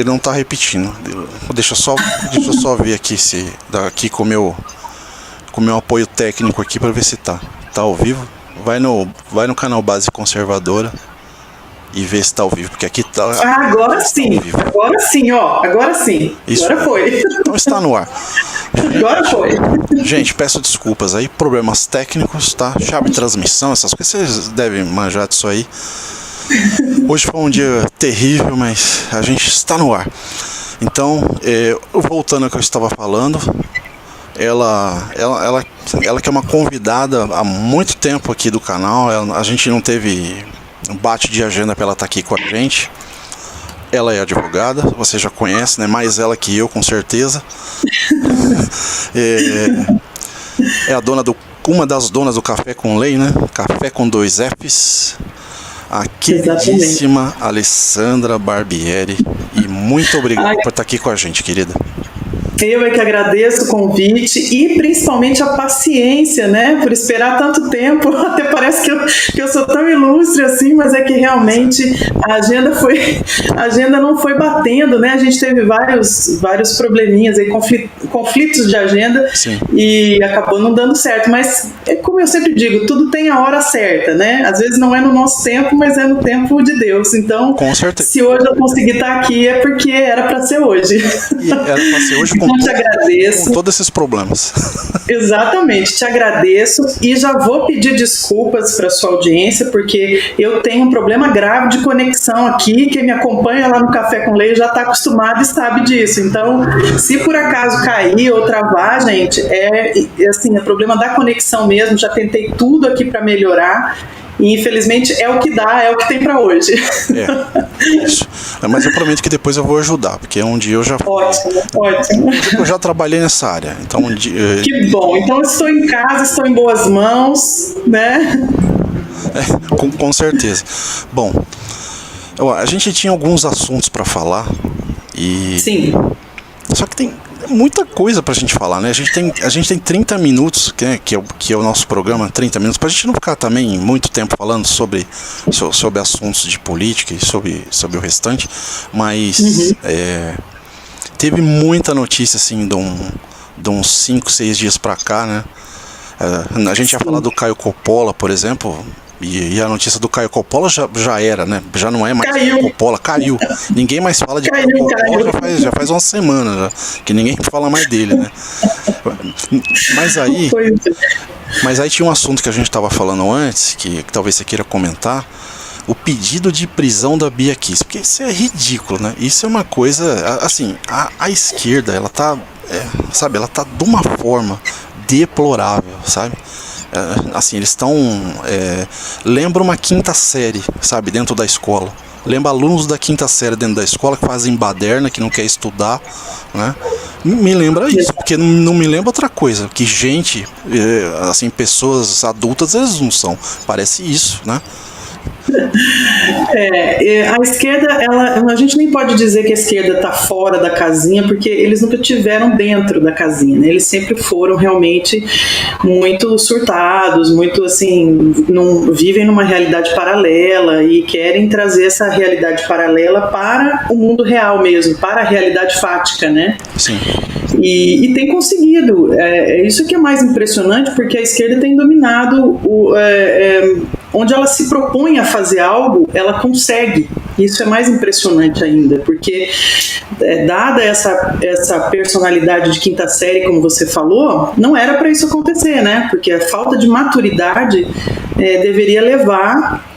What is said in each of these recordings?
ele não tá repetindo. Deixa eu só ver aqui se daqui com o meu apoio técnico aqui para ver se tá ao vivo. Vai no canal Base Conservadora e vê se tá ao vivo, porque aqui tá. Agora sim, ó. Agora sim. Isso, agora foi. Então está no ar. Agora foi. Gente, peço desculpas aí, problemas técnicos, tá? Chave de transmissão, essas coisas, vocês devem manjar disso aí. Hoje foi um dia terrível, mas a gente está no ar. Então, voltando ao que eu estava falando, ela que é uma convidada há muito tempo aqui do canal, a gente não teve um bate de agenda para ela estar aqui com a gente. Ela é advogada, você já conhece, né? Mais ela que eu, com certeza. É uma das donas do Café com Lei, né? Café com 2 Fs. A queridíssima Alessandra Barbieri. E muito obrigado por estar aqui com a gente, querida. Eu é que agradeço o convite e principalmente a paciência, né, por esperar tanto tempo. Até parece que eu sou tão ilustre assim, mas é que realmente a agenda não foi batendo, né? A gente teve vários probleminhas aí, conflitos de agenda. Sim. E acabou não dando certo. Mas, como eu sempre digo, tudo tem a hora certa, né? Às vezes não é no nosso tempo, mas é no tempo de Deus. Então, com certeza, se hoje eu conseguir estar aqui é porque era para ser hoje. E era para ser hoje te agradeço. Com todos esses problemas. Exatamente, te agradeço e já vou pedir desculpas para sua audiência, porque eu tenho um problema grave de conexão aqui. Quem me acompanha lá no Café com Lei já está acostumado e sabe disso. Então, se por acaso cair ou travar, gente, é problema da conexão mesmo. Já tentei tudo aqui para melhorar. E infelizmente é o que dá, é o que tem para hoje. Isso. Mas eu prometo que depois eu vou ajudar, porque um dia eu já... Ótimo. Eu já trabalhei nessa área, então um dia... Que bom, então eu estou em casa, estou em boas mãos, né? Com certeza. Bom, a gente tinha alguns assuntos para falar e... Sim. Só que tem muita coisa pra gente falar, né? A gente tem 30 minutos, que é o nosso programa, 30 minutos, pra gente não ficar também muito tempo falando sobre assuntos de política e sobre o restante, mas teve muita notícia, assim, de uns 5, 6 dias pra cá, né? A gente ia falar do Caio Coppola, por exemplo. E a notícia do Caio Coppola já era, né? Já não é mais Caio Coppola, caiu. Ninguém mais fala de Caio Coppola já faz uma semana já, que ninguém fala mais dele, né? Mas aí tinha um assunto que a gente estava falando antes, que talvez você queira comentar, o pedido de prisão da Bia Kicis, porque isso é ridículo, né? Isso é uma coisa, assim, a esquerda, ela tá de uma forma deplorável, sabe? Assim, eles estão... lembra uma quinta série, sabe, dentro da escola. Lembra alunos da quinta série dentro da escola que fazem baderna, que não quer estudar, né? Me lembra isso, porque não me lembra outra coisa. Que gente, assim, pessoas adultas, eles não são. Parece isso, né? A esquerda, a gente nem pode dizer que a esquerda está fora da casinha, porque eles nunca tiveram dentro da casinha, né? Eles sempre foram realmente muito surtados, muito assim, vivem numa realidade paralela e querem trazer essa realidade paralela para o mundo real mesmo, para a realidade fática, né? Sim. E tem conseguido. Isso que é mais impressionante, porque a esquerda tem dominado onde ela se propõe a fazer algo, ela consegue. Isso é mais impressionante ainda, porque dada essa personalidade de quinta série, como você falou, não era para isso acontecer, né? Porque a falta de maturidade deveria levar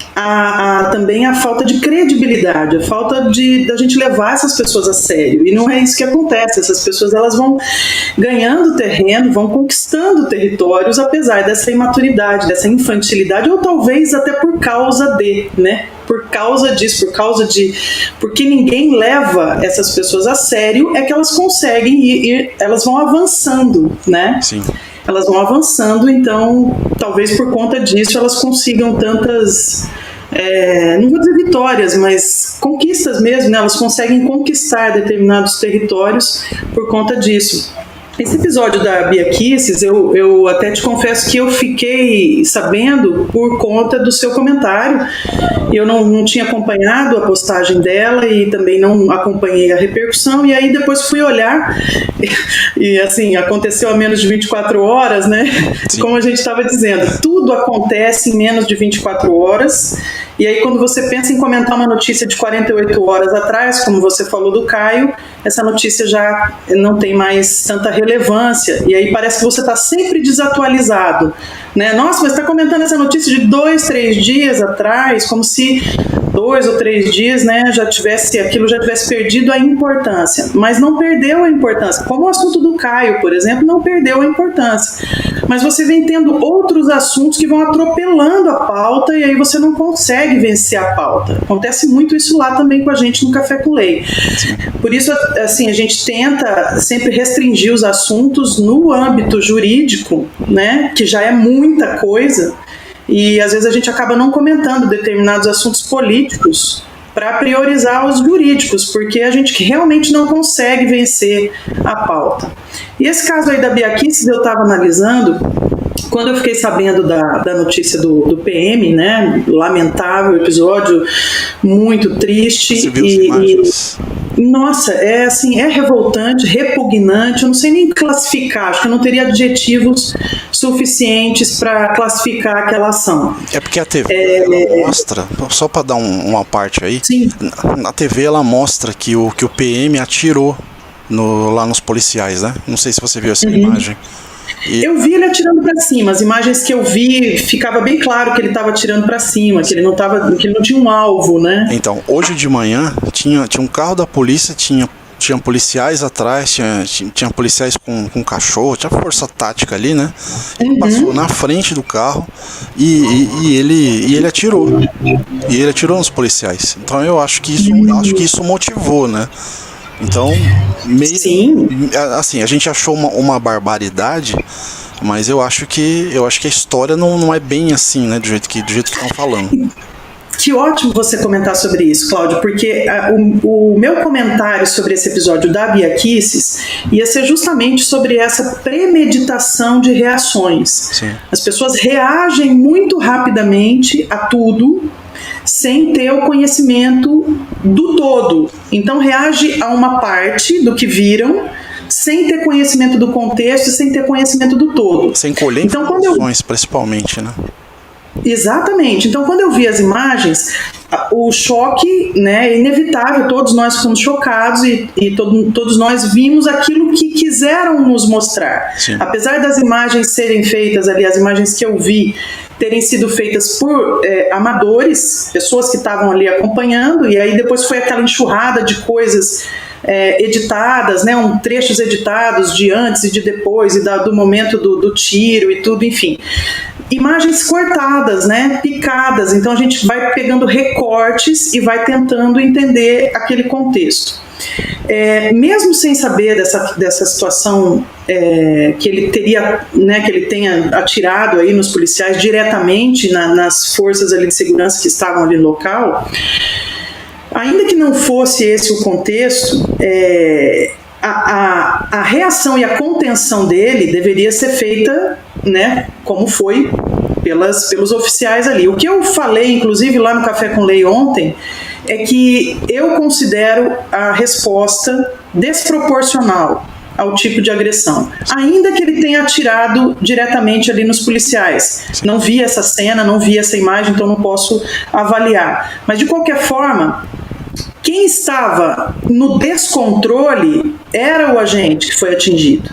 também a falta de credibilidade, a falta da gente levar essas pessoas a sério. E não é isso que acontece. Essas pessoas, elas vão ganhando terreno, vão conquistando territórios, apesar dessa imaturidade, dessa infantilidade, ou talvez até por causa né? Por causa disso, porque ninguém leva essas pessoas a sério, é que elas conseguem elas vão avançando, né? Sim. Elas vão avançando, então talvez por conta disso elas consigam tantas, não vou dizer vitórias, mas conquistas mesmo, né? Elas conseguem conquistar determinados territórios por conta disso. Esse episódio da Bia Kicis, eu até te confesso que eu fiquei sabendo por conta do seu comentário. Eu não tinha acompanhado a postagem dela e também não acompanhei a repercussão, e aí depois fui olhar e assim, aconteceu a menos de 24 horas, né? Sim. Como a gente estava dizendo, tudo acontece em menos de 24 horas, e aí quando você pensa em comentar uma notícia de 48 horas atrás, como você falou do Caio, essa notícia já não tem mais tanta relevância, e aí parece que você está sempre desatualizado, né? Nossa, mas está comentando essa notícia de 2, 3 dias atrás, como se 2 ou 3 dias, né, aquilo já tivesse perdido a importância, mas não perdeu a importância, como o assunto do Caio, por exemplo, não perdeu a importância, mas você vem tendo outros assuntos que vão atropelando a pauta, e aí você não consegue vencer a pauta. Acontece muito isso lá também com a gente no Café com Lei. Por isso, assim, a gente tenta sempre restringir os assuntos no âmbito jurídico, né, que já é muita coisa, e às vezes a gente acaba não comentando determinados assuntos políticos para priorizar os jurídicos, porque a gente realmente não consegue vencer a pauta. E esse caso aí da Bia Kicis, eu estava analisando, quando eu fiquei sabendo da notícia do PM, né, lamentável episódio, muito triste. Você viu as imagens? Nossa, é assim, é revoltante, repugnante, eu não sei nem classificar, acho que eu não teria adjetivos suficientes para classificar aquela ação. É porque a TV ela mostra, só para dar uma parte aí, sim. Na TV ela mostra que o PM atirou lá nos policiais, né? Não sei se você viu essa imagem. Eu vi ele atirando para cima, as imagens que eu vi, ficava bem claro que ele estava atirando para cima, que ele não tinha um alvo, né? Então, hoje de manhã tinha um carro da polícia, tinha policiais atrás, tinha policiais com cachorro, tinha força tática ali, né? Ele passou na frente do carro e ele atirou. E ele atirou nos policiais. Então eu acho que isso motivou, né? Então, assim, a gente achou uma barbaridade, mas eu acho que a história não é bem assim, né, do jeito que estão falando. Que ótimo você comentar sobre isso, Cláudio, porque o meu comentário sobre esse episódio da Bia Kicis ia ser justamente sobre essa premeditação de reações. Sim. As pessoas reagem muito rapidamente a tudo, sem ter o conhecimento do todo. Então reage a uma parte do que viram, sem ter conhecimento do contexto, sem ter conhecimento do todo. Sem colher informações, principalmente, né? Exatamente. Então, quando eu vi as imagens, o choque, né, é inevitável, todos nós fomos chocados e todos nós vimos aquilo que quiseram nos mostrar. Sim. Apesar das imagens serem feitas ali, as imagens que eu vi terem sido feitas por amadores, pessoas que estavam ali acompanhando, e aí depois foi aquela enxurrada de coisas editadas, né, trechos editados de antes e de depois, e do momento do tiro e tudo, enfim. Imagens cortadas, né, picadas, então a gente vai pegando recortes e vai tentando entender aquele contexto. Mesmo sem saber dessa situação que ele teria, né, que ele tenha atirado aí nos policiais diretamente nas forças ali de segurança que estavam ali no local, ainda que não fosse esse o contexto, a reação e a contenção dele deveria ser feita, né, como foi pelos oficiais ali. O que eu falei, inclusive, lá no Café com Lei ontem, é que eu considero a resposta desproporcional ao tipo de agressão, ainda que ele tenha atirado diretamente ali nos policiais. Sim. Não vi essa cena, não vi essa imagem, então não posso avaliar. Mas, de qualquer forma, quem estava no descontrole era o agente que foi atingido.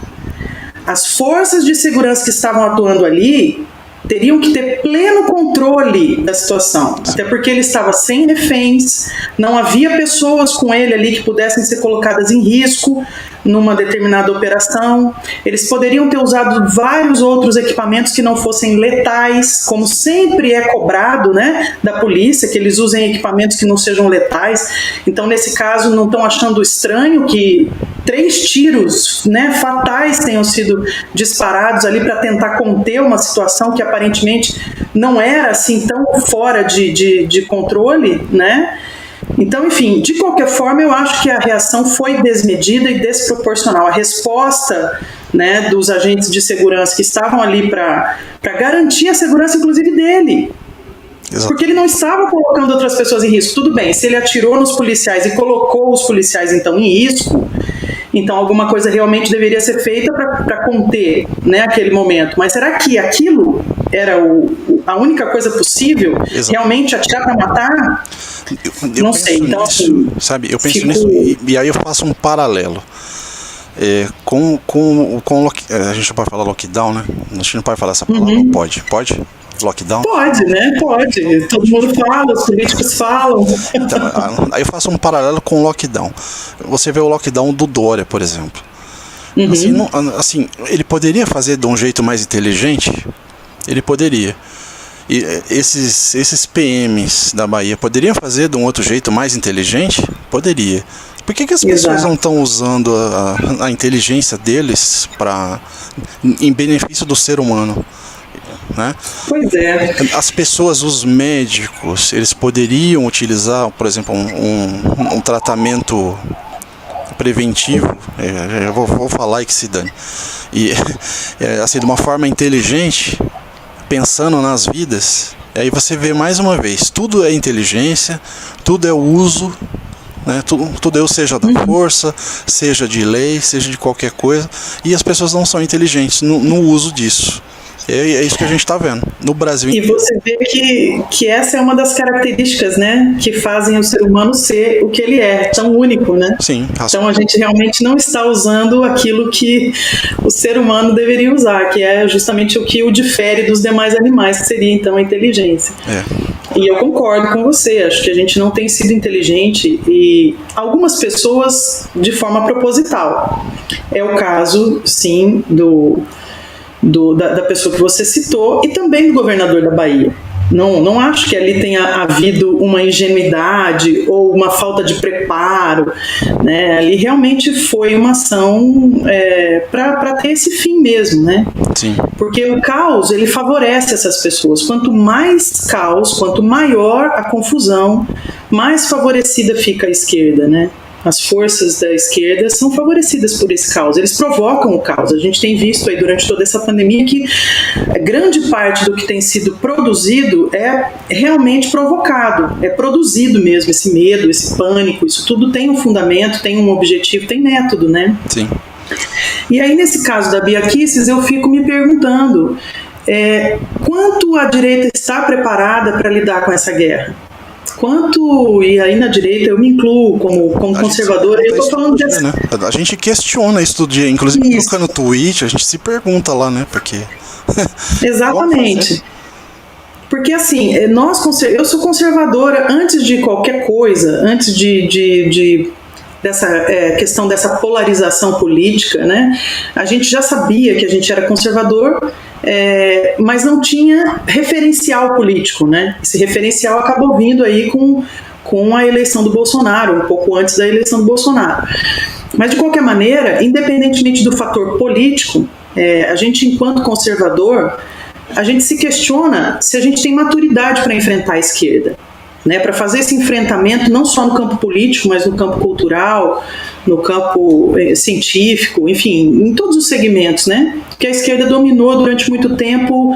As forças de segurança que estavam atuando ali teriam que ter pleno controle da situação, até porque ele estava sem reféns, não havia pessoas com ele ali que pudessem ser colocadas em risco numa determinada operação. Eles poderiam ter usado vários outros equipamentos que não fossem letais, como sempre é cobrado, né, da polícia, que eles usem equipamentos que não sejam letais. Então, nesse caso, não estão achando estranho que 3 tiros, né, fatais tenham sido disparados ali para tentar conter uma situação que aparentemente não era assim tão fora de controle, né? Então, enfim, de qualquer forma, eu acho que a reação foi desmedida e desproporcional. A resposta, né, dos agentes de segurança que estavam ali para garantir a segurança, inclusive, dele. Exato. Porque ele não estava colocando outras pessoas em risco. Tudo bem, se ele atirou nos policiais e colocou os policiais, então, em risco, então alguma coisa realmente deveria ser feita para conter, né, aquele momento. Mas será que aquilo era a única coisa possível? Exato. Realmente atirar para matar? Eu não sei, então nisso, assim, sabe? Eu penso nisso e aí eu faço um paralelo. Com a gente não pode falar lockdown, né? A gente não pode falar essa palavra, pode? Lockdown? Pode, né? Pode. Todo mundo fala, os políticos falam. Então, aí eu faço um paralelo com o lockdown. Você vê o lockdown do Dória, por exemplo. Assim, ele poderia fazer de um jeito mais inteligente? Ele poderia. E esses PMs da Bahia poderiam fazer de um outro jeito mais inteligente? Poderia. Por que as pessoas não estão usando a inteligência deles em benefício do ser humano? Né? Pois é. As pessoas, os médicos, eles poderiam utilizar, por exemplo, um tratamento preventivo. Eu vou falar e que se dane. E assim, de uma forma inteligente, pensando nas vidas. E aí você vê mais uma vez, tudo é inteligência, tudo é o uso, né? Tudo é o seja da força, seja de lei, seja de qualquer coisa, e as pessoas não são inteligentes no uso disso. É isso que a gente está vendo no Brasil. E você vê que essa é uma das características, né, que fazem o ser humano ser o que ele é, tão único, né? Sim. Então a gente realmente não está usando aquilo que o ser humano deveria usar, que é justamente o que o difere dos demais animais, que seria então a inteligência. E eu concordo com você, acho que a gente não tem sido inteligente, e algumas pessoas de forma proposital. É o caso, sim, da pessoa que você citou, e também do governador da Bahia. Não acho que ali tenha havido uma ingenuidade ou uma falta de preparo, né? Ali realmente foi uma ação para ter esse fim mesmo, né? Sim. Porque o caos, ele favorece essas pessoas. Quanto mais caos, quanto maior a confusão, mais favorecida fica a esquerda, né? As forças da esquerda são favorecidas por esse caos, eles provocam o caos. A gente tem visto aí durante toda essa pandemia que grande parte do que tem sido produzido é realmente provocado, é produzido mesmo, esse medo, esse pânico, isso tudo tem um fundamento, tem um objetivo, tem método, né? Sim. E aí nesse caso da Bia Kicis, eu fico me perguntando quanto a direita está preparada para lidar com essa guerra? E aí na direita eu me incluo como conservadora, eu estou falando dessa... né? A gente questiona isso todo dia, inclusive colocando tweet, a gente se pergunta lá, né? Porque... Exatamente. Porque assim, eu sou conservadora antes de qualquer coisa, antes dessa questão dessa polarização política, né? A gente já sabia que a gente era conservador, mas não tinha referencial político, né? Esse referencial acabou vindo aí com a eleição do Bolsonaro, um pouco antes da eleição do Bolsonaro. Mas de qualquer maneira, independentemente do fator político, a gente, enquanto conservador, a gente se questiona se a gente tem maturidade para enfrentar a esquerda, né, para fazer esse enfrentamento não só no campo político, mas no campo cultural, no campo científico, enfim, em todos os segmentos, né, que a esquerda dominou durante muito tempo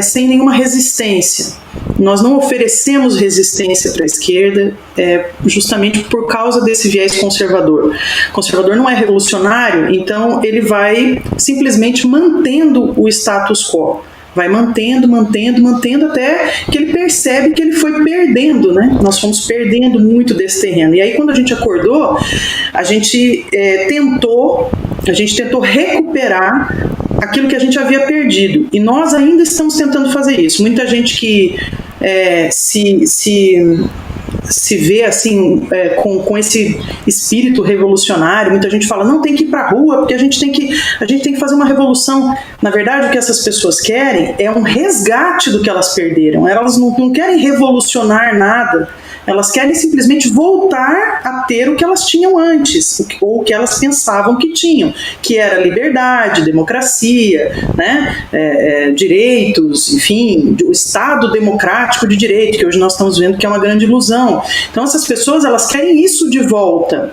sem nenhuma resistência. Nós não oferecemos resistência para a esquerda justamente por causa desse viés conservador. O conservador não é revolucionário, então ele vai simplesmente mantendo o status quo. Vai mantendo até que ele percebe que ele foi perdendo, né? Nós fomos perdendo muito desse terreno. E aí quando a gente acordou, a gente tentou recuperar aquilo que a gente havia perdido. E nós ainda estamos tentando fazer isso. Muita gente que se vê assim com esse espírito revolucionário, muita gente fala, não, tem que ir para a rua porque a gente tem que fazer uma revolução. Na verdade, o que essas pessoas querem é um resgate do que elas perderam. Elas não querem revolucionar nada, Elas querem simplesmente voltar a ter o que elas tinham antes, ou o que elas pensavam que tinham, que era liberdade, democracia, né, direitos, enfim, o Estado democrático de direito, que hoje nós estamos vendo que é uma grande ilusão. Então essas pessoas, elas querem isso de volta.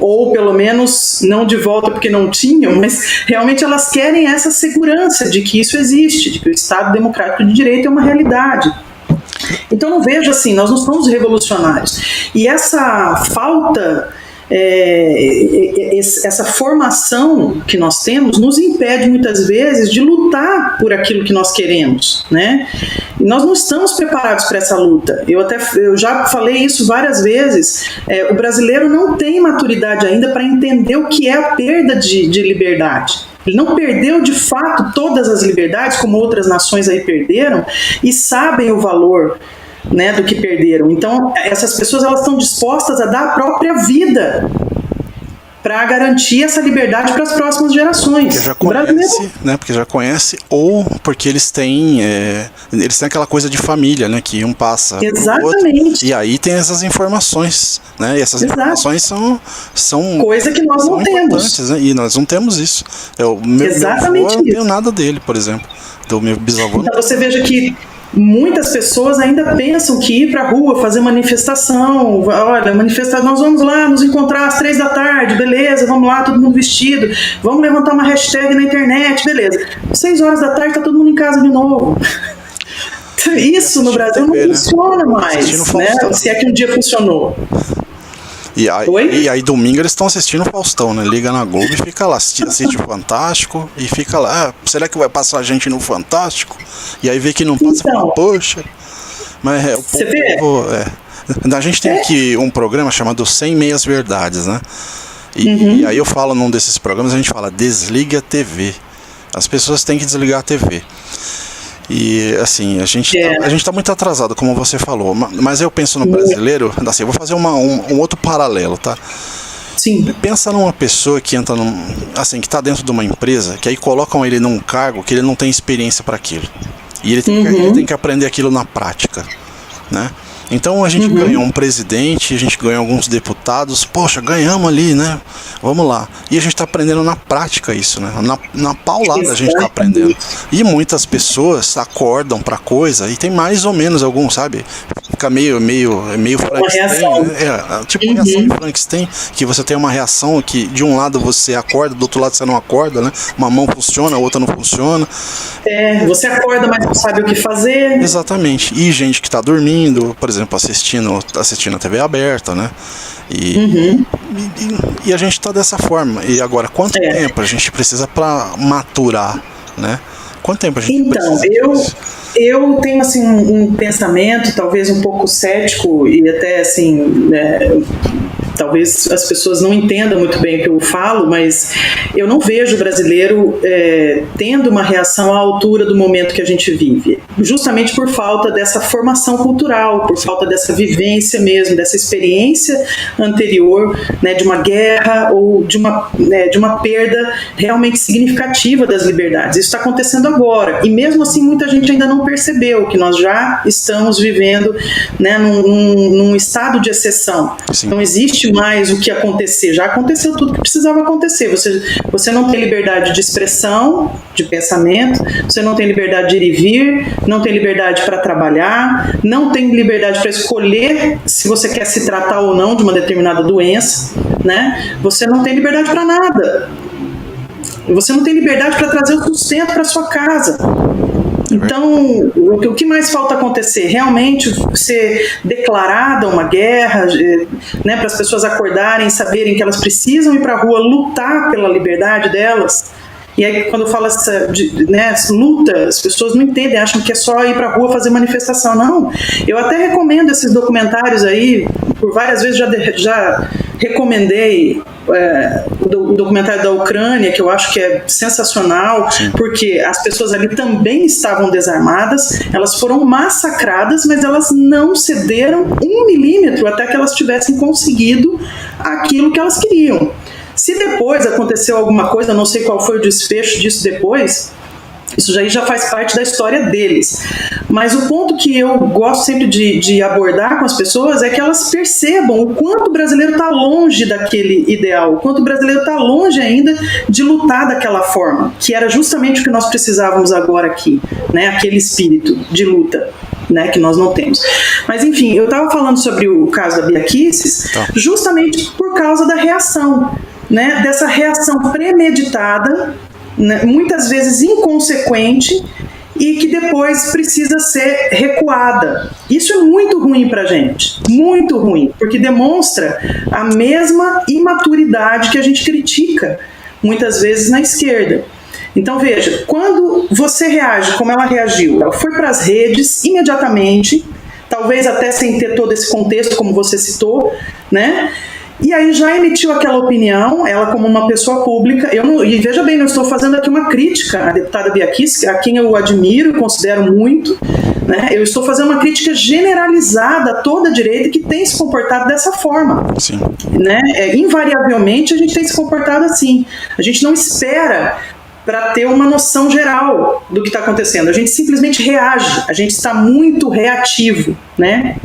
Ou pelo menos não de volta porque não tinham, mas realmente elas querem essa segurança de que isso existe, de que o Estado democrático de direito é uma realidade. Então eu vejo assim, nós não somos revolucionários. E essa falta, essa formação que nós temos nos impede muitas vezes de lutar por aquilo que nós queremos, né? E nós não estamos preparados para essa luta. Eu já falei isso várias vezes. O brasileiro não tem maturidade ainda para entender o que é a perda de liberdade. Ele não perdeu de fato todas as liberdades, como outras nações aí perderam, e sabem o valor, né, do que perderam. Então, essas pessoas, elas estão dispostas a dar a própria vida para garantir essa liberdade para as próximas gerações. Porque já conhece, né? Porque já conhece, ou porque eles têm aquela coisa de família, né? Que um passa pro outro, e aí tem essas informações, né? E essas informações são coisa que nós não temos, né? E nós não temos isso. Meu avô, eu não tenho nada dele, por exemplo, do meu bisavô. Então você veja que muitas pessoas ainda pensam que ir para a rua fazer manifestação, olha, nós vamos lá nos encontrar às 3 da tarde, beleza, vamos lá, todo mundo vestido, vamos levantar uma hashtag na internet, beleza. 6 horas da tarde tá todo mundo em casa de novo. Isso no Brasil não funciona mais, né? Se é que um dia funcionou. E aí domingo eles estão assistindo o Faustão, né? Liga na Globo e fica lá, assiste o Fantástico e fica lá, será que vai passar a gente no Fantástico? E aí vê que não passa, fala, poxa. Mas o povo, a gente tem aqui um programa chamado 100 Meias Verdades, né? E aí eu falo num desses programas, a gente fala, desliga a TV. As pessoas têm que desligar a TV. E assim, a gente tá muito atrasado, como você falou, mas eu penso no brasileiro, assim, eu vou fazer um outro paralelo, tá? Sim. Pensa numa pessoa que entra que tá dentro de uma empresa, que aí colocam ele num cargo que ele não tem experiência para aquilo. E ele tem que aprender aquilo na prática, né? Então a gente ganhou um presidente, a gente ganhou alguns deputados, poxa, ganhamos ali, né? Vamos lá. E a gente está aprendendo na prática isso, né? Na paulada a gente está aprendendo. E muitas pessoas acordam para coisa e tem mais ou menos algum, sabe? Fica meio Frankenstein, né? Tipo uma reação de Frankenstein, que você tem uma reação que de um lado você acorda, do outro lado você não acorda, né? Uma mão funciona, a outra não funciona. Você acorda, mas não sabe o que fazer. Exatamente. E gente que está dormindo, por exemplo, assistindo a TV aberta, né? E a gente está dessa forma. E agora, quanto tempo a gente precisa para maturar, né? Quanto tempo a gente precisa? Eu tenho assim um pensamento talvez um pouco cético e até assim, talvez as pessoas não entendam muito bem o que eu falo, mas eu não vejo o brasileiro tendo uma reação à altura do momento que a gente vive, justamente por falta dessa formação cultural, por falta dessa vivência mesmo, dessa experiência anterior, né, de uma guerra ou de uma perda realmente significativa das liberdades. Isso está acontecendo agora, e mesmo assim muita gente ainda não percebeu que nós já estamos vivendo, né, num estado de exceção. Sim. Não existe mais o que acontecer, já aconteceu tudo que precisava acontecer. Você não tem liberdade de expressão, de pensamento, você não tem liberdade de ir e vir, não tem liberdade para trabalhar, não tem liberdade para escolher se você quer se tratar ou não de uma determinada doença, né? Você não tem liberdade para nada. Você não tem liberdade para trazer o sustento para sua casa. Então, o que mais falta acontecer? Realmente ser declarada uma guerra, né, para as pessoas acordarem, saberem que elas precisam ir para a rua lutar pela liberdade delas. E aí, quando eu falo essa luta, as pessoas não entendem, acham que é só ir para a rua fazer manifestação. Não, eu até recomendo esses documentários aí, por várias vezes já recomendei o documentário da Ucrânia, que eu acho que é sensacional. Sim. Porque as pessoas ali também estavam desarmadas, elas foram massacradas, mas elas não cederam 1 milímetro até que elas tivessem conseguido aquilo que elas queriam. Se depois aconteceu alguma coisa, não sei qual foi o desfecho disso depois, Isso já faz parte da história deles. Mas o ponto que eu gosto sempre de abordar com as pessoas é que elas percebam o quanto o brasileiro está longe daquele ideal, o quanto o brasileiro está longe ainda de lutar daquela forma, que era justamente o que nós precisávamos agora aqui, né? Aquele espírito de luta, né, que nós não temos. Mas enfim, eu estava falando sobre o caso da Bia Kicis justamente por causa da reação, né, dessa reação premeditada, né, muitas vezes inconsequente, e que depois precisa ser recuada. Isso é muito ruim para a gente, muito ruim, porque demonstra a mesma imaturidade que a gente critica muitas vezes na esquerda. Então veja, quando você reage como ela reagiu, ela foi para as redes imediatamente, talvez até sem ter todo esse contexto como você citou, né? E aí já emitiu aquela opinião, ela como uma pessoa pública, e veja bem, não estou fazendo aqui uma crítica à deputada Bia Kicis, a quem eu admiro e considero muito, né? Eu estou fazendo uma crítica generalizada a toda a direita que tem se comportado dessa forma. Sim. Né? Invariavelmente a gente tem se comportado assim, a gente não espera para ter uma noção geral do que está acontecendo, a gente simplesmente reage, a gente está muito reativo, né?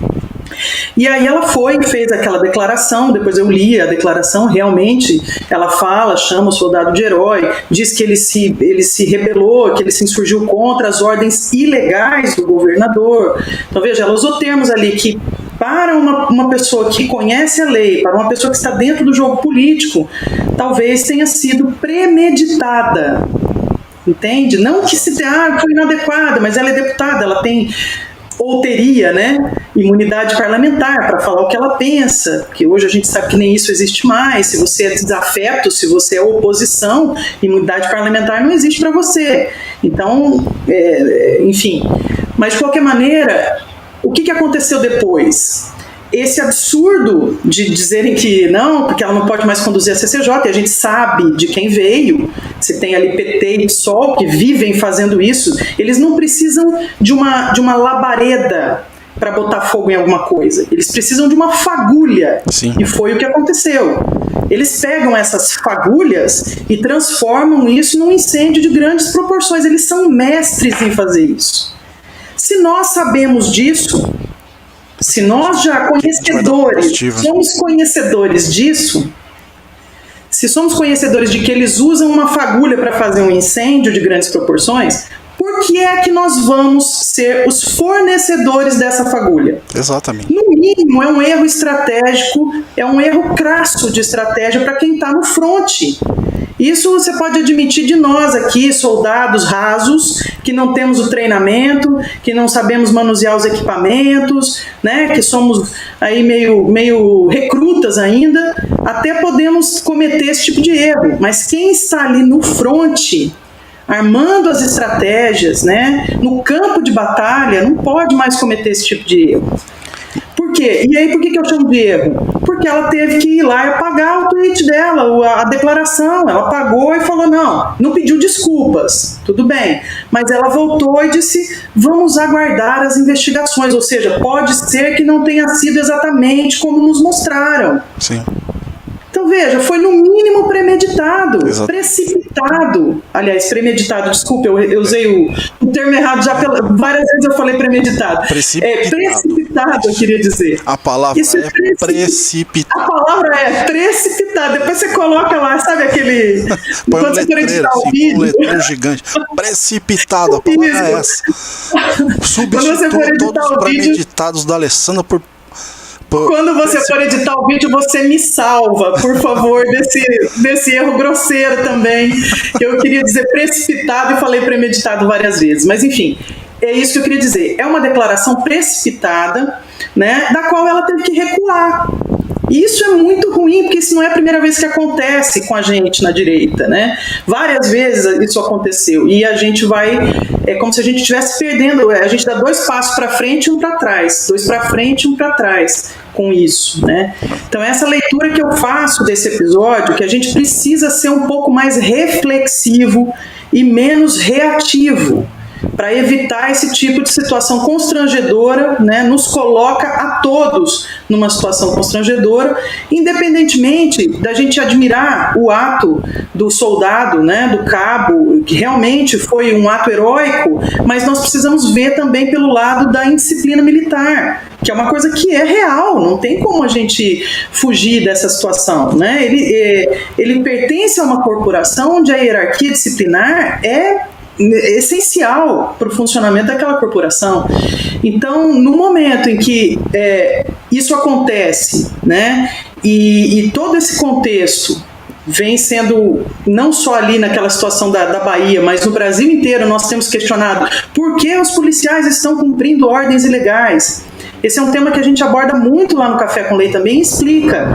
E aí ela foi e fez aquela declaração, depois eu li a declaração, realmente ela fala, chama o soldado de herói, diz que ele se rebelou, que ele se insurgiu contra as ordens ilegais do governador. Então veja, ela usou termos ali que para uma pessoa que conhece a lei, para uma pessoa que está dentro do jogo político, talvez tenha sido premeditada, entende? Não que se tenha, foi inadequada, mas ela é deputada, ela tem ou teria, né, imunidade parlamentar para falar o que ela pensa, porque hoje a gente sabe que nem isso existe mais. Se você é desafeto, se você é oposição, imunidade parlamentar não existe para você. Então, enfim, mas de qualquer maneira, o que aconteceu depois? Esse absurdo de dizerem que não, porque ela não pode mais conduzir a CCJ, e a gente sabe de quem veio, você tem ali PT e PSOL que vivem fazendo isso, eles não precisam de uma labareda para botar fogo em alguma coisa, eles precisam de uma fagulha. Sim. E foi o que aconteceu. Eles pegam essas fagulhas e transformam isso num incêndio de grandes proporções, eles são mestres em fazer isso. Se nós sabemos disso, se nós já somos conhecedores disso, se somos conhecedores de que eles usam uma fagulha para fazer um incêndio de grandes proporções, por que é que nós vamos ser os fornecedores dessa fagulha? Exatamente. No mínimo, é um erro estratégico, é um erro crasso de estratégia para quem está no fronte. Isso você pode admitir de nós aqui, soldados rasos, que não temos o treinamento, que não sabemos manusear os equipamentos, né, que somos aí meio recrutas ainda, até podemos cometer esse tipo de erro. Mas quem está ali no fronte, armando as estratégias, né, no campo de batalha, não pode mais cometer esse tipo de erro. Por quê? E aí por que eu chamo de erro? Porque ela teve que ir lá e apagar o tweet dela, a declaração. Ela apagou e falou, não pediu desculpas, tudo bem. Mas ela voltou e disse, vamos aguardar as investigações. Ou seja, pode ser que não tenha sido exatamente como nos mostraram. Sim. Então veja, foi no mínimo premeditado, Exato. Precipitado. Aliás, premeditado, desculpa, eu usei o termo errado já várias vezes eu falei premeditado. Precipitado, eu queria dizer. A palavra isso é precipitado. A palavra é precipitado. Depois você coloca lá, sabe aquele... Põe quando você for editar o vídeo. Um letreiro gigante. Precipitado, a palavra é essa. Substitua todos os premeditados da Alessandra por... Quando você for editar o vídeo, você me salva, por favor, desse erro grosseiro também. Eu queria dizer precipitado e falei premeditado várias vezes. Mas, enfim, é isso que eu queria dizer. É uma declaração precipitada, né, da qual ela teve que recuar. Isso é muito ruim, porque isso não é a primeira vez que acontece com a gente na direita, né? Várias vezes isso aconteceu, e a gente vai, é como se a gente estivesse perdendo, a gente dá 2 passos para frente e 1 para trás, 2 para frente e 1 para trás com isso, né? Então essa leitura que eu faço desse episódio, que a gente precisa ser um pouco mais reflexivo e menos reativo. para evitar esse tipo de situação constrangedora, né, nos coloca a todos numa situação constrangedora, independentemente da gente admirar o ato do soldado, né, do cabo, que realmente foi um ato heróico, mas nós precisamos ver também pelo lado da indisciplina militar, que é uma coisa que é real, não tem como a gente fugir dessa situação, né? Ele pertence a uma corporação onde a hierarquia disciplinar é essencial para o funcionamento daquela corporação. Então, no momento em que isso acontece, né, e todo esse contexto vem sendo, não só ali naquela situação da Bahia, mas no Brasil inteiro nós temos questionado por que os policiais estão cumprindo ordens ilegais. Esse é um tema que a gente aborda muito lá no Café com Lei também e explica.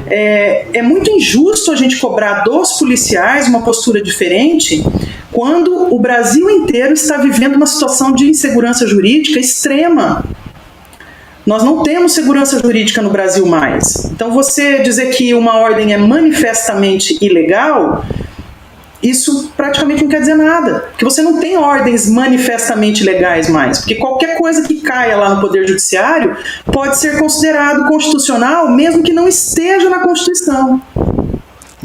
É muito injusto a gente cobrar dos policiais uma postura diferente quando o Brasil inteiro está vivendo uma situação de insegurança jurídica extrema. Nós não temos segurança jurídica no Brasil mais. Então, você dizer que uma ordem é manifestamente ilegal, isso praticamente não quer dizer nada, porque você não tem ordens manifestamente legais mais, porque qualquer coisa que caia lá no Poder Judiciário pode ser considerado constitucional, mesmo que não esteja na Constituição.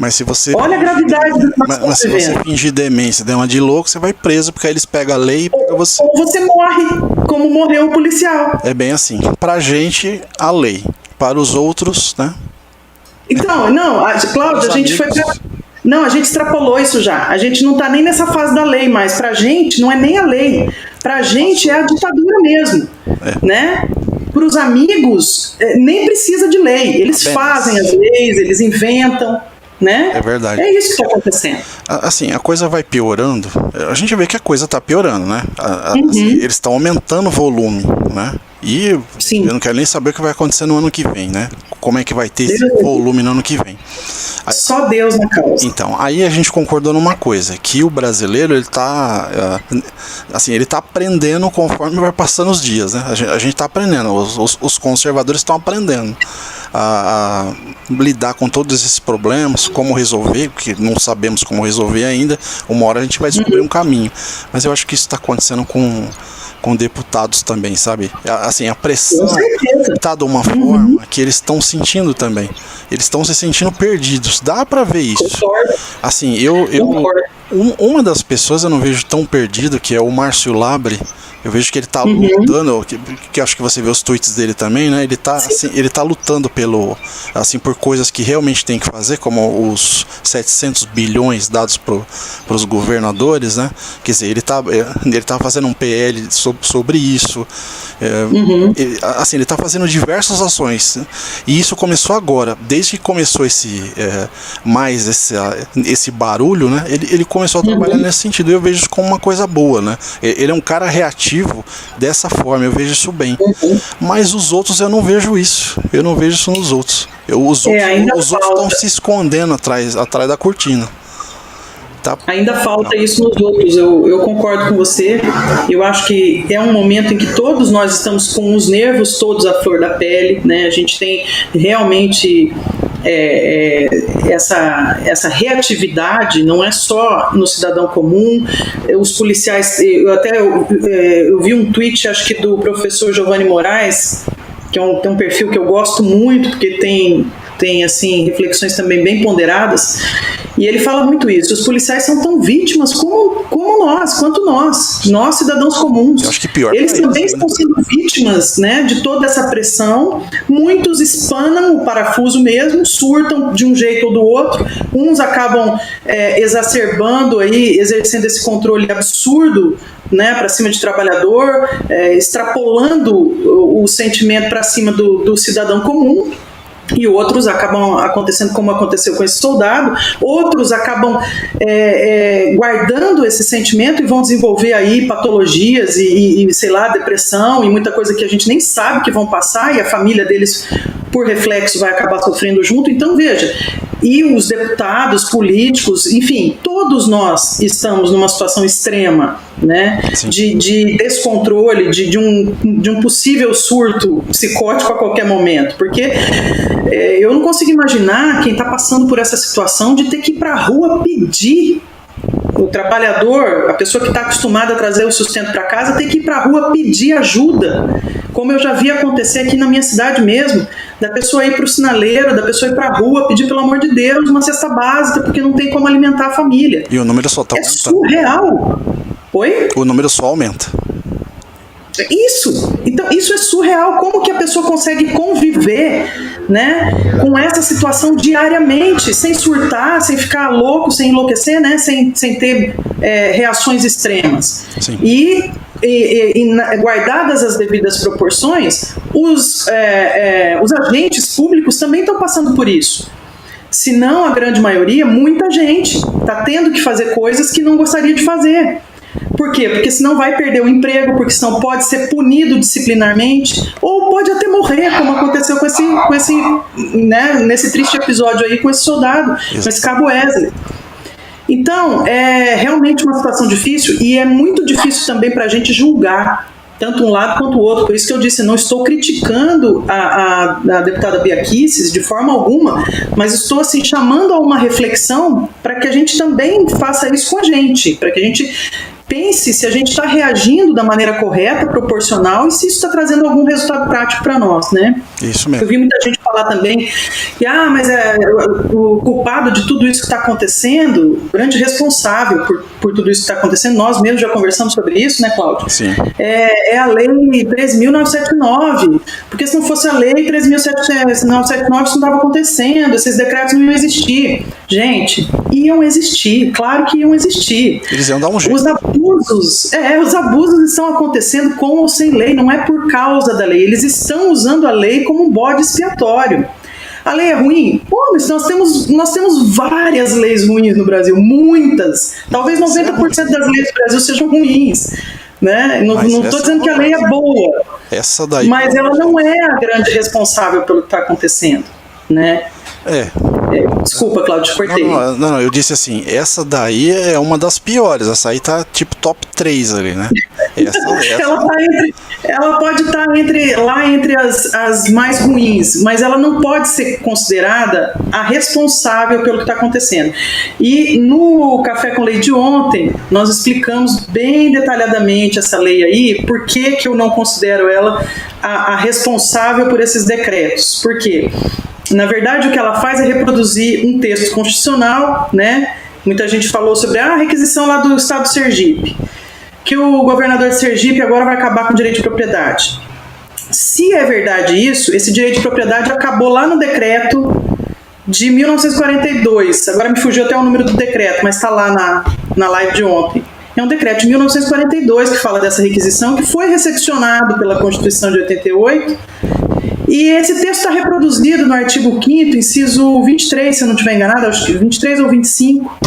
Mas se você... Olha a gravidade do que nós mas se você fingir demência, der uma de louco, você vai preso, porque aí eles pegam a lei e pegam você. Ou você morre, como morreu o policial. É bem assim. Pra gente, a lei. Para os outros, né? Então, não, Cláudio, a gente foi... Não, a gente extrapolou isso já. A gente não está nem nessa fase da lei mais. Pra gente, não é nem a lei. Pra gente é a ditadura mesmo. Né? Para os amigos, nem precisa de lei. Eles fazem as leis, eles inventam. Né? É verdade. É isso que está acontecendo. Assim, a coisa vai piorando. A gente vê que a coisa está piorando, né? Assim, eles estão aumentando o volume, né? E Sim. Eu não quero nem saber o que vai acontecer no ano que vem, né? Como é que vai ter esse volume no ano que vem. Só Deus na causa. Então, aí a gente concordou numa coisa, que o brasileiro, ele tá aprendendo conforme vai passando os dias, né? A gente tá aprendendo, os conservadores estão aprendendo a lidar com todos esses problemas, como resolver, porque não sabemos como resolver ainda. Uma hora a gente vai descobrir um caminho. Mas eu acho que isso está acontecendo com deputados também, sabe? Assim, a pressão está de uma forma que eles estão sentindo também. Eles estão se sentindo perdidos. Dá para ver isso. Assim, uma das pessoas eu não vejo tão perdido, que é o Márcio Labre. Eu vejo que ele tá lutando, que acho que você vê os tweets dele também, né? Ele tá lutando por coisas que realmente tem que fazer, como os 700 bilhões dados pros governadores, né? Quer dizer, ele tá fazendo um PL sobre isso. Ele tá fazendo diversas ações, né? E isso começou agora. Desde que começou esse barulho, né? Ele começou a trabalhar nesse sentido. E eu vejo isso como uma coisa boa, né? Ele é um cara reativo dessa forma, eu vejo isso bem. Mas os outros eu não vejo isso. Eu não vejo isso nos outros. Os outros estão se escondendo atrás da cortina. Tá? Ainda falta isso nos outros. Eu concordo com você. Eu acho que é um momento em que todos nós estamos com os nervos todos à flor da pele, né? A gente tem realmente essa reatividade, não é só no cidadão comum. Os policiais, eu vi um tweet, acho que do professor Giovanni Moraes, que tem um perfil que eu gosto muito, porque tem assim, reflexões também bem ponderadas, e ele fala muito isso. Os policiais são tão vítimas como nós, quanto nós cidadãos comuns. Eu acho que pior. Eles também estão sendo vítimas, né, de toda essa pressão. Muitos espanam o parafuso mesmo, surtam de um jeito ou do outro. Uns acabam exacerbando aí, exercendo esse controle absurdo, né, para cima de trabalhador, extrapolando o sentimento para cima do cidadão comum. E outros acabam acontecendo como aconteceu com esse soldado, outros acabam guardando esse sentimento e vão desenvolver aí patologias e sei lá, depressão e muita coisa que a gente nem sabe que vão passar, e a família deles, por reflexo, vai acabar sofrendo junto. Então, veja, e os deputados, políticos, enfim, todos nós estamos numa situação extrema, né, de descontrole, de um possível surto psicótico a qualquer momento, porque eu não consigo imaginar quem está passando por essa situação de ter que ir para a rua pedir O trabalhador, a pessoa que está acostumada a trazer o sustento para casa, tem que ir para a rua pedir ajuda, como eu já vi acontecer aqui na minha cidade mesmo, da pessoa ir para o sinaleiro, da pessoa ir para a rua pedir, pelo amor de Deus, uma cesta básica, porque não tem como alimentar a família. E o número só está aumentando. Surreal. Oi? O número só aumenta. Isso, então isso é surreal. Como que a pessoa consegue conviver, né, com essa situação diariamente, sem surtar, sem ficar louco, sem enlouquecer, né, sem ter reações extremas? Sim. E guardadas as devidas proporções, os agentes públicos também estão passando por isso. Se não a grande maioria, muita gente está tendo que fazer coisas que não gostaria de fazer. Por quê? Porque senão vai perder o emprego, porque senão pode ser punido disciplinarmente, ou pode até morrer, como aconteceu com esse né, nesse triste episódio aí com esse soldado, com esse cabo Wesley. Então, é realmente uma situação difícil, e é muito difícil também para a gente julgar tanto um lado quanto o outro. Por isso que eu disse, não estou criticando a deputada Bia Kicis de forma alguma, mas estou assim, chamando a uma reflexão para que a gente também faça isso com a gente, para que a gente pense se a gente está reagindo da maneira correta, proporcional, e se isso está trazendo algum resultado prático para nós, né? Isso mesmo. Eu vi muita gente falar também que, mas o culpado de tudo isso que está acontecendo, o grande responsável por tudo isso que está acontecendo, nós mesmos já conversamos sobre isso, né, Cláudio? Sim. É a Lei 13.979, porque se não fosse a Lei 13.979, isso não estava acontecendo, esses decretos não iam existir. Gente, iam existir, claro que iam existir. Eles iam dar um jeito. Os abusos estão acontecendo com ou sem lei, não é por causa da lei. Eles estão usando a lei como um bode expiatório. A lei é ruim? Pô, mas nós temos várias leis ruins no Brasil, muitas. Talvez 90% das leis do Brasil sejam ruins. Né? Não estou dizendo que a lei é boa, essa daí, mas ela não é a grande responsável pelo que está acontecendo. Né? Desculpa, Cláudio, cortei. Não, eu disse assim, essa daí é uma das piores, essa aí tá tipo top 3 ali, né? Ela pode estar entre as mais ruins, mas ela não pode ser considerada a responsável pelo que está acontecendo. E no Café com Lei de ontem, nós explicamos bem detalhadamente essa lei aí, por que eu não considero ela a responsável por esses decretos. Por quê? Na verdade, o que ela faz é reproduzir um texto constitucional, né? Muita gente falou sobre a requisição lá do estado de Sergipe, que o governador de Sergipe agora vai acabar com o direito de propriedade. Se é verdade isso, esse direito de propriedade acabou lá no decreto de 1942. Agora me fugiu até o número do decreto, mas está lá na live de ontem. É um decreto de 1942 que fala dessa requisição, que foi recepcionado pela Constituição de 88. E esse texto está reproduzido no artigo 5º, inciso 23, se eu não estiver enganado, acho que 23 ou 25,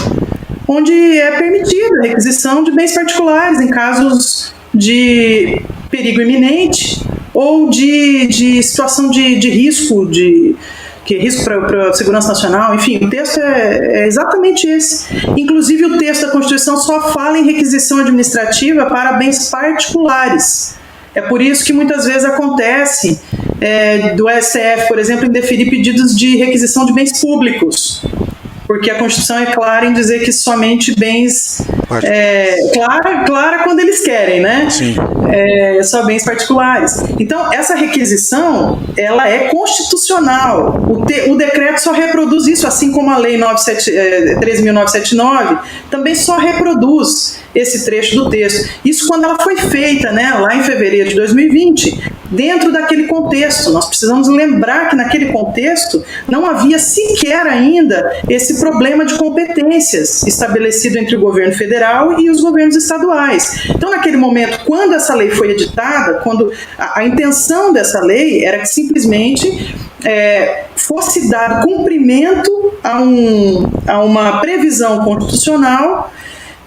onde é permitida a requisição de bens particulares em casos de perigo iminente ou de situação de risco, risco para a segurança nacional. Enfim, o texto é exatamente esse. Inclusive, o texto da Constituição só fala em requisição administrativa para bens particulares. É por isso que muitas vezes acontece do STF, por exemplo, indeferir pedidos de requisição de bens públicos, porque a Constituição é clara em dizer que somente bens... clara quando eles querem, né? Sim. Só bens particulares. Então, essa requisição, ela é constitucional. O decreto só reproduz isso, assim como a Lei 13.979 também só reproduz esse trecho do texto. Isso quando ela foi feita, né, lá em fevereiro de 2020, dentro daquele contexto. Nós precisamos lembrar que naquele contexto não havia sequer ainda esse problema de competências estabelecido entre o governo federal e os governos estaduais. Então, naquele momento, quando essa lei foi editada, quando a intenção dessa lei era que simplesmente fosse dado cumprimento a uma previsão constitucional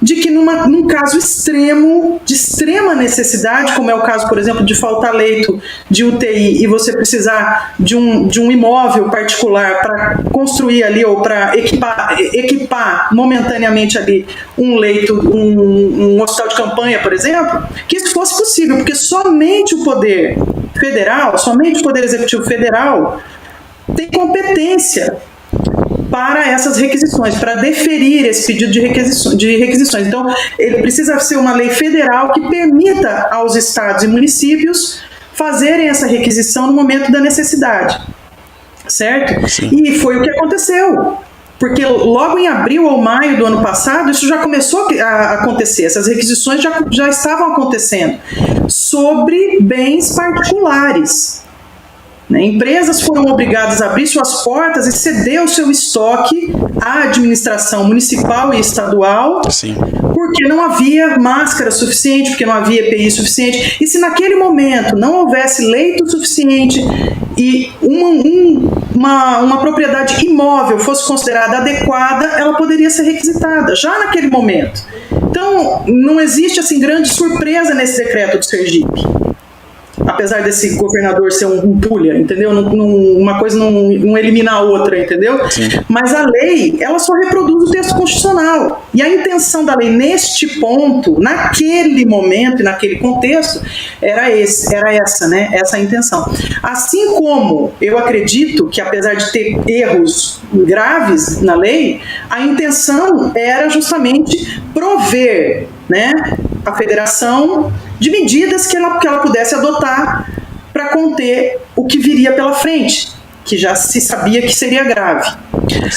de que num caso extremo, de extrema necessidade, como é o caso, por exemplo, de faltar leito de UTI e você precisar de um imóvel particular para construir ali ou para equipar momentaneamente ali um leito, um hospital de campanha, por exemplo, que isso fosse possível, porque somente o poder federal, somente o Poder Executivo Federal tem competência para essas requisições, para deferir esse pedido de requisições. Então, ele precisa ser uma lei federal que permita aos estados e municípios fazerem essa requisição no momento da necessidade, certo? Sim. E foi o que aconteceu, porque logo em abril ou maio do ano passado, isso já começou a acontecer, essas requisições já estavam acontecendo, sobre bens particulares. Empresas foram obrigadas a abrir suas portas e ceder o seu estoque à administração municipal e estadual. Sim. Porque não havia máscara suficiente, porque não havia EPI suficiente. E se naquele momento não houvesse leito suficiente e uma propriedade imóvel fosse considerada adequada, ela poderia ser requisitada, já naquele momento. Então, não existe assim grande surpresa nesse decreto do Sergipe. Apesar desse governador ser um pulha, entendeu? Uma coisa não elimina a outra, entendeu? Sim. Mas a lei, ela só reproduz o texto constitucional. E a intenção da lei neste ponto, naquele momento e naquele contexto, era essa, né? Essa a intenção. Assim como eu acredito que, apesar de ter erros graves na lei, a intenção era justamente prover, né, a federação de medidas que ela pudesse adotar para conter o que viria pela frente, que já se sabia que seria grave.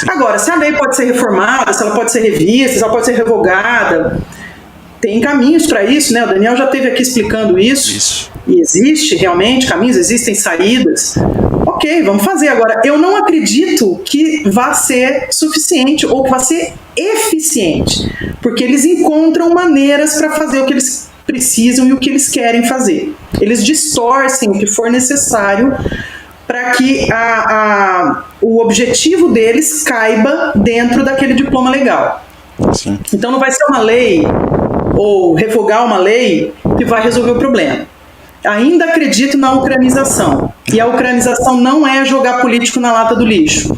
Agora, se a lei pode ser reformada, se ela pode ser revista, se ela pode ser revogada, tem caminhos para isso, né? O Daniel já esteve aqui explicando isso. E existe realmente caminhos, existem saídas. Ok, vamos fazer. Agora, eu não acredito que vá ser suficiente ou que vá ser eficiente, porque eles encontram maneiras para fazer o que eles precisam e o que eles querem fazer. Eles distorcem o que for necessário para que o objetivo deles caiba dentro daquele diploma legal. Sim. Então não vai ser uma lei ou revogar uma lei que vai resolver o problema. Ainda acredito na ucranização. E a ucranização não é jogar político na lata do lixo.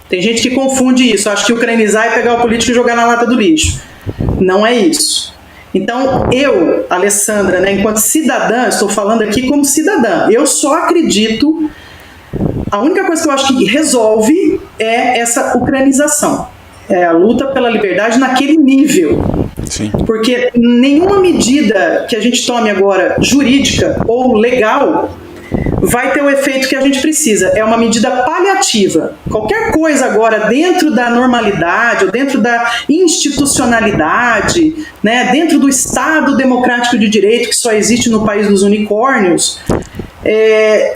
Tem gente que confunde isso, acha que ucranizar é pegar o político e jogar na lata do lixo. Não é isso. Então, eu, Alessandra, né, enquanto cidadã, estou falando aqui como cidadã, eu só acredito, a única coisa que eu acho que resolve é essa ucranização, é a luta pela liberdade naquele nível. Sim. Porque nenhuma medida que a gente tome agora, jurídica ou legal, vai ter o efeito que a gente precisa. É uma medida paliativa. Qualquer coisa agora dentro da normalidade ou dentro da institucionalidade, né, dentro do Estado democrático de direito que só existe no país dos unicórnios,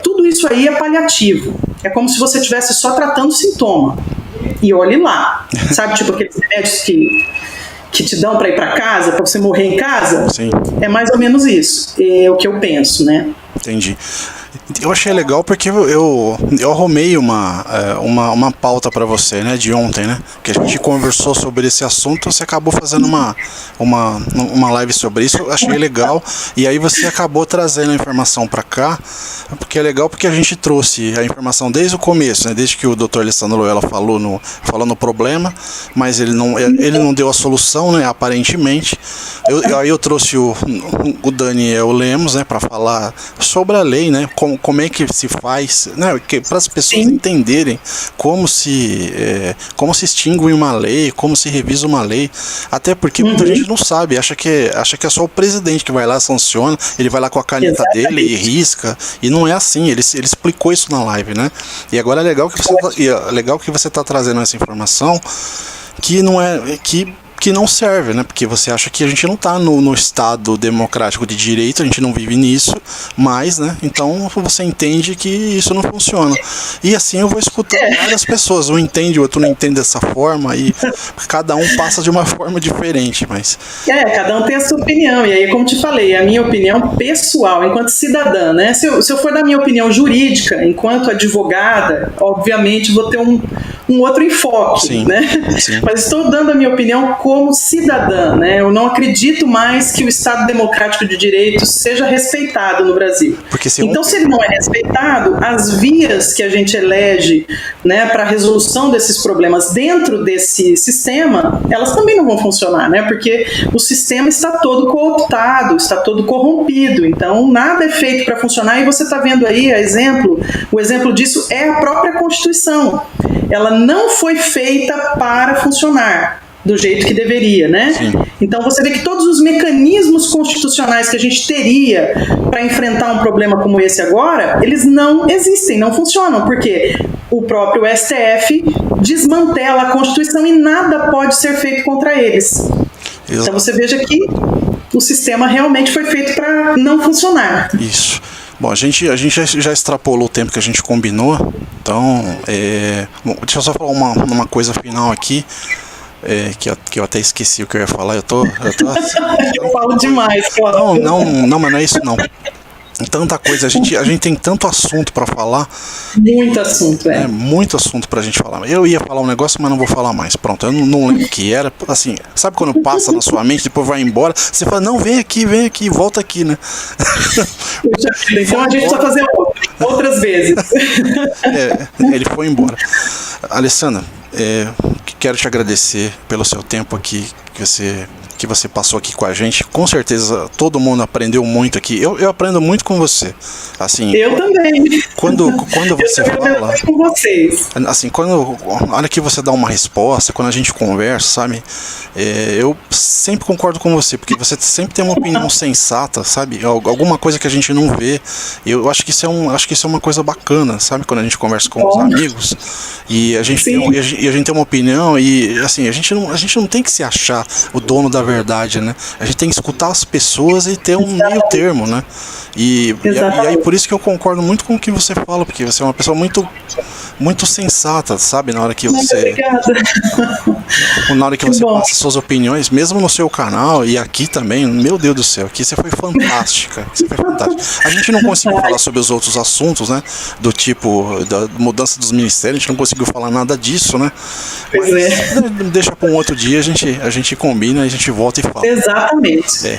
tudo isso aí é paliativo. É como se você estivesse só tratando o sintoma. E olhe lá. Sabe, tipo aqueles remédios que te dão para ir para casa, para você morrer em casa? Sim. É mais ou menos isso. É o que eu penso, né? Entendi. Eu achei legal porque eu arrumei uma pauta para você, né, de ontem, né, que a gente conversou sobre esse assunto, você acabou fazendo uma live sobre isso, eu achei legal, e aí você acabou trazendo a informação para cá, porque é legal porque a gente trouxe a informação desde o começo, né, desde que o Dr. Alessandro Loyola falou no problema, mas ele não deu a solução, né, aparentemente. Aí eu trouxe o Daniel Lemos, né, para falar sobre a lei, né, como é que se faz, né, para as pessoas entenderem como se extingue uma lei, como se revisa uma lei, até porque muita gente não sabe, acha que é só o presidente que vai lá, sanciona, ele vai lá com a caneta dele e risca, e não é assim, ele explicou isso na live, né, e agora é legal que você tá trazendo essa informação que não serve, né? Porque você acha que a gente não está no Estado democrático de direito, a gente não vive nisso, mas, né? Então você entende que isso não funciona. E assim eu vou escutando várias pessoas, um entende, o outro não entende dessa forma, e cada um passa de uma forma diferente, mas... cada um tem a sua opinião, e aí, como te falei, a minha opinião pessoal, enquanto cidadã, né? Se eu for dar minha opinião jurídica, enquanto advogada, obviamente vou ter um outro enfoque, sim, né? Sim. Mas estou dando a minha opinião como cidadã, né? Eu não acredito mais que o Estado democrático de direito seja respeitado no Brasil. Então, se ele não é respeitado, as vias que a gente elege, né, para a resolução desses problemas dentro desse sistema, elas também não vão funcionar, né? Porque o sistema está todo cooptado, está todo corrompido. Então, nada é feito para funcionar, e você está vendo aí o exemplo disso é a própria Constituição. Ela não foi feita para funcionar do jeito que deveria, né? Sim. Então você vê que todos os mecanismos constitucionais que a gente teria para enfrentar um problema como esse agora, eles não existem, não funcionam, porque o próprio STF desmantela a Constituição e nada pode ser feito contra eles. Então você veja que o sistema realmente foi feito para não funcionar. Isso. Bom, a gente já extrapolou o tempo que a gente combinou, então, bom, deixa eu só falar uma coisa final aqui, que eu até esqueci o que eu ia falar, eu falo demais, claro. Não, mas não é isso não. Tanta coisa, a gente tem tanto assunto pra falar. Muito assunto, muito assunto pra gente falar. Eu ia falar um negócio, mas não vou falar mais. Pronto, eu não lembro o que era. Assim, sabe quando passa na sua mente, depois vai embora, você fala, não, vem aqui, volta aqui, né? Então a gente precisa fazer outras vezes. Ele foi embora. Alessandra, quero te agradecer pelo seu tempo aqui, que você passou aqui com a gente. Com certeza todo mundo aprendeu muito aqui. Eu aprendo muito com você. Assim, eu também. Quando você fala com vocês. Assim, a hora que você dá uma resposta, quando a gente conversa, sabe? Eu sempre concordo com você, porque você sempre tem uma opinião sensata, sabe? Alguma coisa que a gente não vê. Eu acho que isso é uma coisa bacana, sabe? Quando a gente conversa com os amigos e a gente tem uma opinião e assim, a gente não tem que se achar o dono da verdade, né? A gente tem que escutar as pessoas e ter um meio termo, né? E aí por isso que eu concordo muito com o que você fala, porque você é uma pessoa muito, muito sensata, sabe? Na hora que você passa suas opiniões, mesmo no seu canal e aqui também, meu Deus do céu, aqui você foi fantástica. A gente não conseguiu falar sobre os outros assuntos, né? Do tipo da mudança dos ministérios, a gente não conseguiu falar nada disso, né? Pois deixa para um outro dia, a gente combina, a gente volta e fala. Exatamente.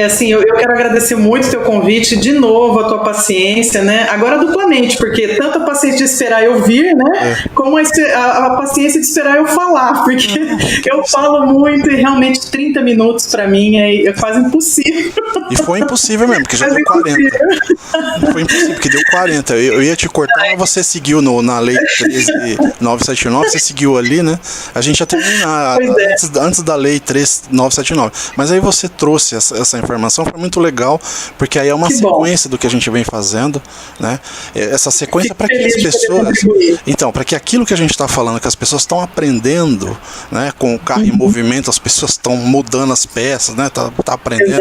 Assim, eu quero agradecer muito o teu convite, de novo, a tua paciência, né? Agora duplamente, porque tanto a paciência de esperar eu vir, né? Como a paciência de esperar eu falar, porque eu falo muito e realmente 30 minutos pra mim é quase impossível. E foi impossível mesmo, porque já deu 40. Foi impossível, porque deu 40. Eu ia te cortar, mas você seguiu na lei 13979, você seguiu ali, né? A gente ia terminar antes da lei 13979. Mas aí você trouxe essa informação, foi muito legal, porque aí é uma sequência do que a gente vem fazendo, né? Essa sequência para que as pessoas... Então, para que aquilo que a gente está falando, que as pessoas estão aprendendo, né? Com o carro em movimento, as pessoas estão mudando as peças, né? Tá aprendendo.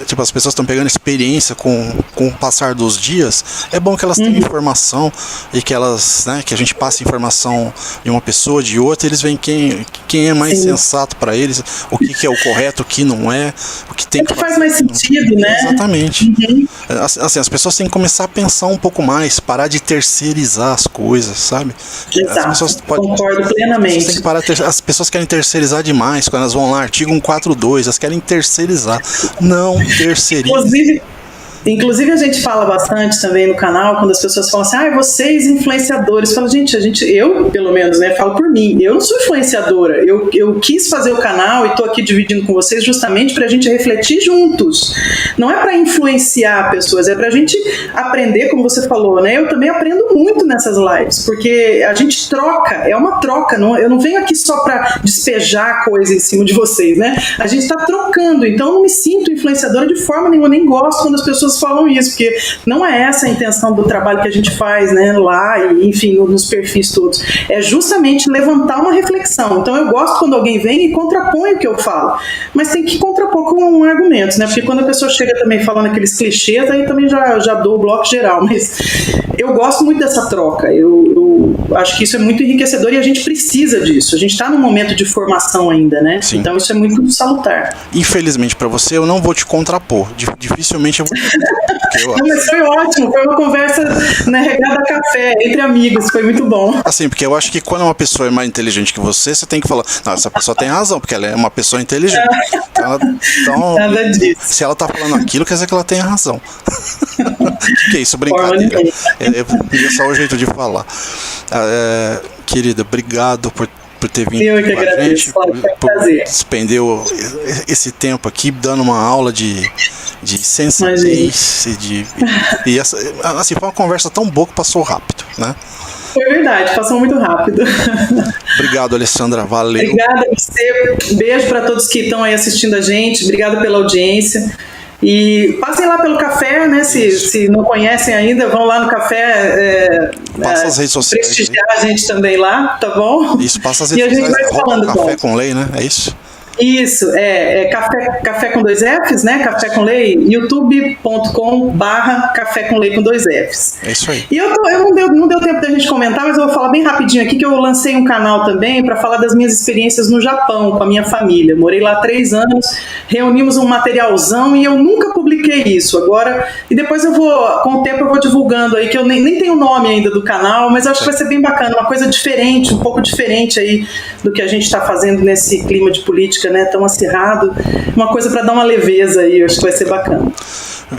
Tipo, as pessoas estão pegando experiência com o passar dos dias. É bom que elas tenham informação e que elas, né? Que a gente passe informação de uma pessoa, de outra, eles veem quem é mais sensato para eles, o que é o correto, o que não é, o que tem que faz mais sentido, né? Exatamente. Assim, as pessoas têm que começar a pensar um pouco mais, parar de terceirizar as coisas, sabe? Exato. Concordo plenamente. As pessoas querem terceirizar demais, quando elas vão lá, artigo 142, elas querem terceirizar. Não terceirizar. Inclusive a gente fala bastante também no canal, quando as pessoas falam assim, vocês influenciadores. Falo, eu pelo menos, né, falo por mim, eu não sou influenciadora, eu quis fazer o canal e tô aqui dividindo com vocês justamente pra gente refletir juntos. Não é pra influenciar pessoas, é pra gente aprender, como você falou, né, eu também aprendo muito nessas lives, porque a gente troca, é uma troca, eu não venho aqui só pra despejar coisa em cima de vocês, né, a gente tá trocando, então eu não me sinto influenciadora de forma nenhuma, nem gosto quando as pessoas falam isso, porque não é essa a intenção do trabalho que a gente faz, né, lá e enfim, nos perfis todos, é justamente levantar uma reflexão. Então eu gosto quando alguém vem e contrapõe o que eu falo, mas tem que contrapor com argumentos, né, porque quando a pessoa chega também falando aqueles clichês, aí também já dou o bloco geral, mas eu gosto muito dessa troca, eu acho que isso é muito enriquecedor e a gente precisa disso, a gente está num momento de formação ainda, né. Sim. Então isso é muito salutar. Infelizmente para você, eu não vou te contrapor, dificilmente eu vou te mas foi ótimo, foi uma conversa, né, regada a café, entre amigos, foi muito bom. Assim, porque eu acho que quando uma pessoa é mais inteligente que você tem que falar, não, essa pessoa tem razão, porque ela é uma pessoa inteligente. Então, nada disso. Se ela tá falando aquilo, quer dizer que ela tem razão. Que isso, brincadeira. É só o jeito de falar. Querida, obrigado por ter vindo com a gente, por despender esse tempo aqui, dando uma aula de sensatez e assim, foi uma conversa tão boa que passou rápido, né? Foi verdade, passou muito rápido. Obrigado, Alessandra. Valeu. Obrigada a você. Beijo para todos que estão aí assistindo a gente. Obrigada pela audiência. E passem lá pelo café, né? Se não conhecem ainda, vão lá no café. Passa as redes sociais. Prestigiar a gente também lá, tá bom? Isso, passa as redes sociais. E a gente vai falando. Café com Lei, né? É isso? Isso, café com 2 Fs, né? Café com Lei, youtube.com/café com Lei com 2 Fs. É isso aí. E não deu tempo da gente comentar, mas eu vou falar bem rapidinho aqui que eu lancei um canal também para falar das minhas experiências no Japão com a minha família. Morei lá 3 anos, reunimos um materialzão e eu nunca publiquei isso. Agora, e depois eu vou, com o tempo eu vou divulgando aí, que eu nem tenho o nome ainda do canal, mas eu acho que vai ser bem bacana, uma coisa diferente, um pouco diferente aí do que a gente está fazendo nesse clima de política, né, tão acirrado, uma coisa para dar uma leveza aí, eu acho que vai ser bacana.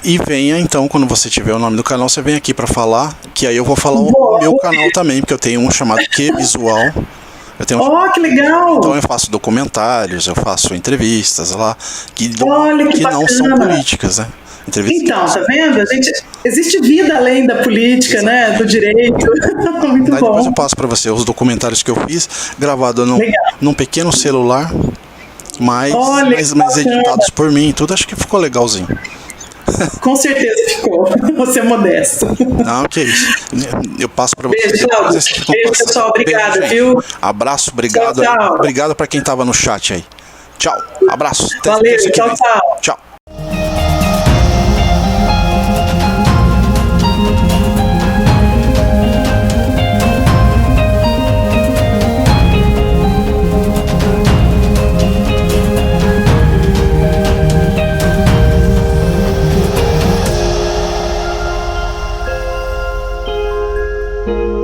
E venha então, quando você tiver o nome do canal, você vem aqui para falar, que aí eu vou falar o meu canal também, porque eu tenho um chamado Que Visual. Eu tenho que legal! Então eu faço documentários, eu faço entrevistas lá, que bacana. Não são políticas, né? Então, tá vendo? Existe vida além da política, né? Do direito. Muito bom. Depois eu passo para você os documentários que eu fiz, gravado num pequeno celular, mas editados por mim, tudo. Acho que ficou legalzinho. Com certeza ficou. Você é modesto. Não, que isso. Eu passo para você. Beijo, pessoal. Obrigada, viu? Abraço, obrigado. Tchau. Obrigado para quem tava no chat aí. Tchau. Abraço. Valeu, tchau. Tchau. Thank you.